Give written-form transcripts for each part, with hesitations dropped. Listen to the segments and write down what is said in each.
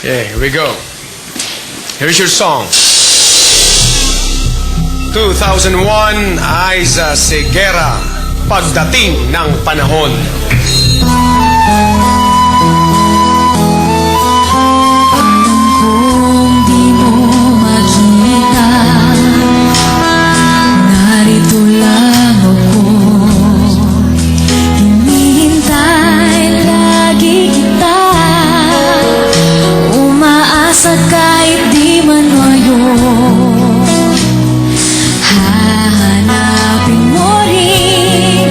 Okay, here we go. Here's your song. 2001, Aiza Segura, Pagdating ng Panahon. Kung di mo makita, narito lang ako. Hinihintay lagi kita, umaasa kahit di man ngayon. Hahanapin mo rin,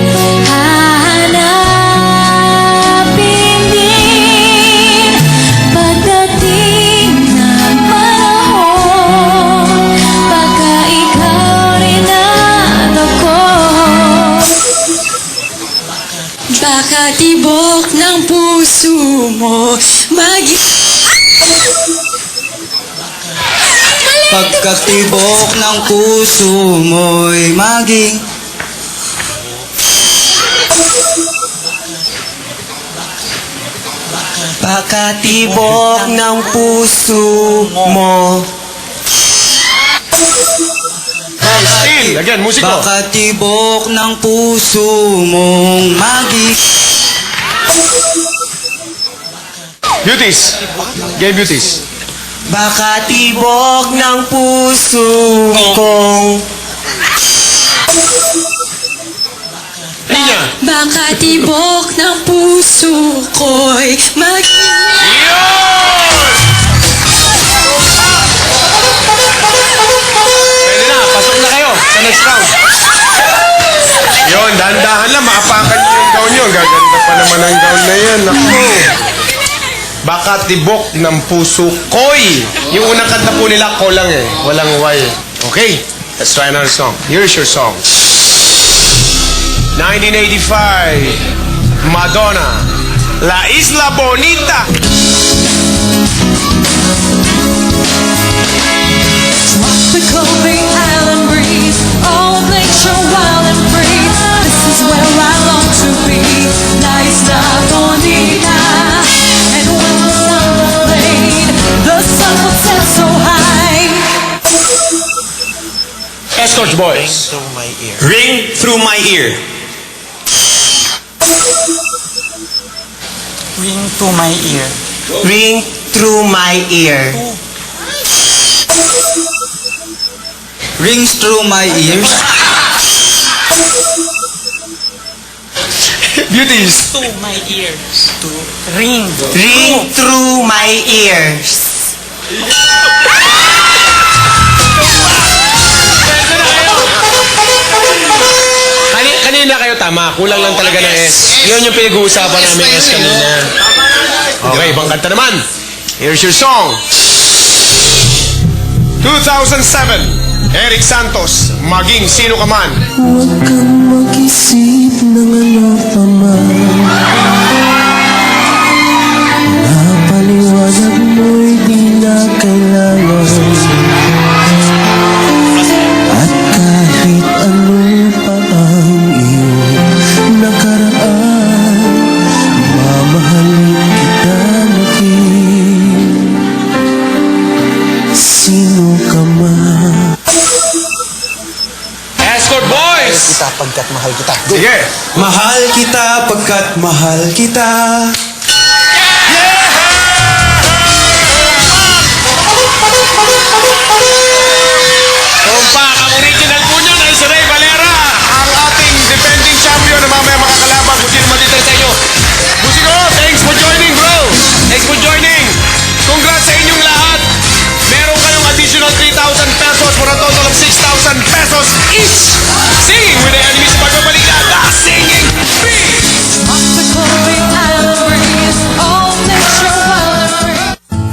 hahanapin din, pagdating ng panahon, pagka ikaw rin at ako. Baka tibok ng puso mo Pagkatibok ng puso mo'y maging Pagkatibok ng puso mo Still, again, musiko. Pagkatibok ng puso mong maging Beauties. Gay beauties. Baka tibok ng puso kong Linya. Baka tibok ng puso ko'y maging Pwede na, pasok na kayo sa next round. Yun, dahan-dahan lang, maapakan nyo yung gown nyo. Gaganda pa naman ang gown na yan. Naku. Baka tibok ng puso ko'y. Yung unang kanta po nila, ko lang eh. Walang Y. Okay, let's try another song. Here's your song. 1985, Madonna, La Isla Bonita. tropical, the island breeze, all of nature wild and free. This is where I long to be, La Isla Bonita. And when the sun will fade, the sun will set so high. Escort Boys. Ring through my ear. Ring to my ear. Ring through my ear. Rings through my ears. Beauties. To my ears. To ring. Ring through my ears. Kanina kayo tama. Kulang lang talaga ng S. Yun yung pinag-uusapan namin S kanina. Okay, ibang kanta naman. Here's your song. 2007, Eric Santos, Maging Sino Ka Man. Huwag kang mag-isip ng ano pa man. Napaliwanag mo'y di na kailangan. At kahit ano pa ang iyong nakaraan, mamahalin kita maging sino ka man. Escort Boys! Kita pagkat mahal kita. Sige. Mahal kita pagkat mahal kita.